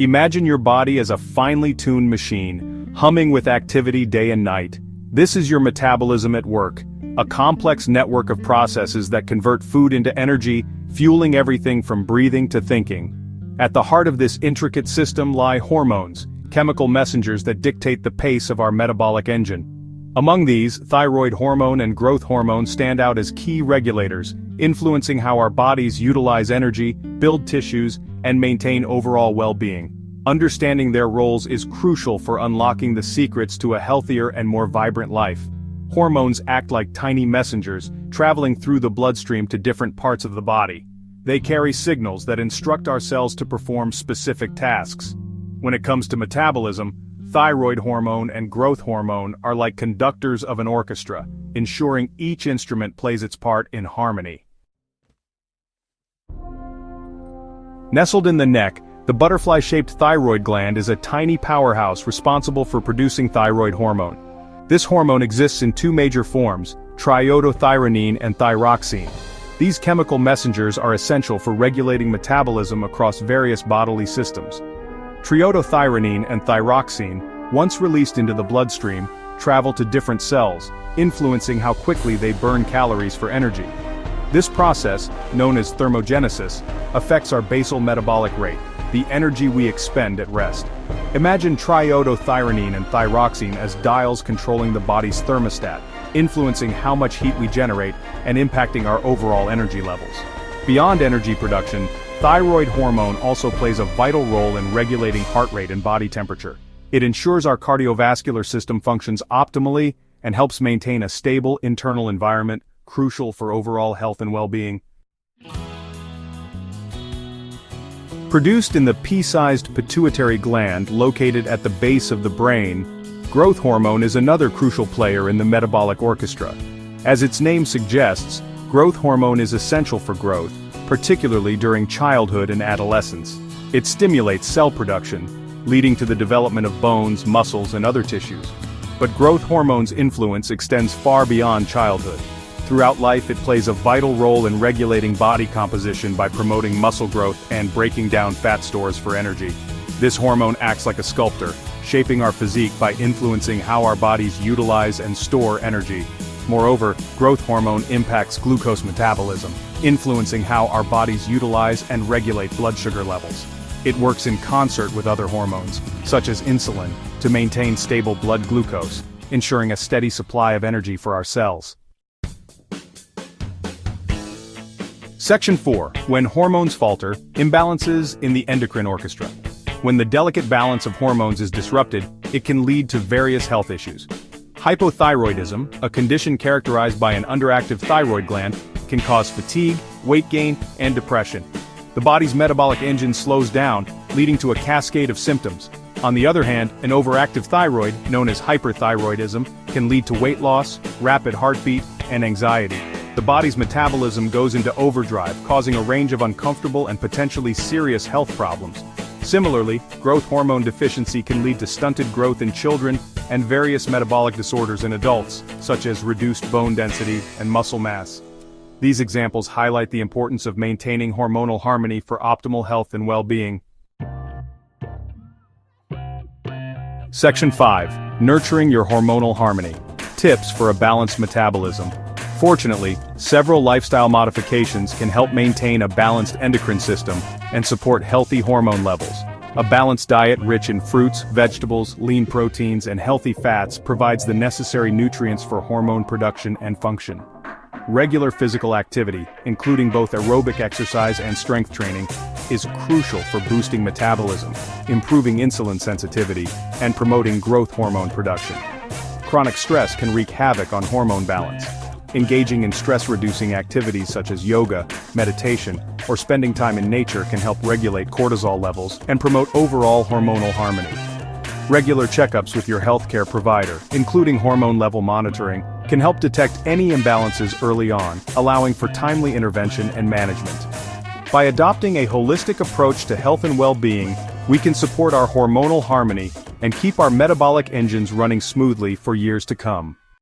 Imagine your body as a finely tuned machine, humming with activity day and night. This is your metabolism at work, a complex network of processes that convert food into energy, fueling everything from breathing to thinking. At the heart of this intricate system lie hormones, chemical messengers that dictate the pace of our metabolic engine. Among these, thyroid hormone and growth hormone stand out as key regulators, influencing how our bodies utilize energy, build tissues, and maintain overall well-being. Understanding their roles is crucial for unlocking the secrets to a healthier and more vibrant life. Hormones act like tiny messengers, traveling through the bloodstream to different parts of the body. They carry signals that instruct our cells to perform specific tasks. When it comes to metabolism, thyroid hormone and growth hormone are like conductors of an orchestra, ensuring each instrument plays its part in harmony. Nestled in the neck, the butterfly-shaped thyroid gland is a tiny powerhouse responsible for producing thyroid hormone. This hormone exists in two major forms, iodothyronine and thyroxine. These chemical messengers are essential for regulating metabolism across various bodily systems. Iodothyronine and thyroxine, once released into the bloodstream, travel to different cells, influencing how quickly they burn calories for energy. This process, known as thermogenesis, affects our basal metabolic rate, the energy we expend at rest. Imagine iodothyronine and thyroxine as dials controlling the body's thermostat, influencing how much heat we generate and impacting our overall energy levels. Beyond energy production, thyroid hormone also plays a vital role in regulating heart rate and body temperature. It ensures our cardiovascular system functions optimally and helps maintain a stable internal environment, crucial for overall health and well-being. Produced in the pea-sized pituitary gland located at the base of the brain, growth hormone is another crucial player in the metabolic orchestra. As its name suggests, growth hormone is essential for growth, particularly during childhood and adolescence. It stimulates cell production, leading to the development of bones, muscles, and other tissues. But growth hormone's influence extends far beyond childhood. Throughout life, it plays a vital role in regulating body composition by promoting muscle growth and breaking down fat stores for energy. This hormone acts like a sculptor, shaping our physique by influencing how our bodies utilize and store energy. Moreover, growth hormone impacts glucose metabolism, influencing how our bodies utilize and regulate blood sugar levels. It works in concert with other hormones, such as insulin, to maintain stable blood glucose, ensuring a steady supply of energy for our cells. Section 4. When hormones falter, imbalances in the endocrine orchestra. When the delicate balance of hormones is disrupted, it can lead to various health issues. Hypothyroidism, a condition characterized by an underactive thyroid gland, can cause fatigue, weight gain, and depression. The body's metabolic engine slows down, leading to a cascade of symptoms. On the other hand, an overactive thyroid, known as hyperthyroidism, can lead to weight loss, rapid heartbeat, and anxiety. The body's metabolism goes into overdrive, causing a range of uncomfortable and potentially serious health problems. Similarly, growth hormone deficiency can lead to stunted growth in children and various metabolic disorders in adults, such as reduced bone density and muscle mass. These examples highlight the importance of maintaining hormonal harmony for optimal health and well-being. Section 5. Nurturing your hormonal harmony. Tips for a balanced metabolism. Fortunately, several lifestyle modifications can help maintain a balanced endocrine system and support healthy hormone levels. A balanced diet rich in fruits, vegetables, lean proteins, and healthy fats provides the necessary nutrients for hormone production and function. Regular physical activity, including both aerobic exercise and strength training, is crucial for boosting metabolism, improving insulin sensitivity, and promoting growth hormone production. Chronic stress can wreak havoc on hormone balance. Engaging in stress-reducing activities such as yoga, meditation, or spending time in nature can help regulate cortisol levels and promote overall hormonal harmony. Regular checkups with your healthcare provider, including hormone level monitoring, can help detect any imbalances early on, allowing for timely intervention and management. By adopting a holistic approach to health and well-being, we can support our hormonal harmony and keep our metabolic engines running smoothly for years to come.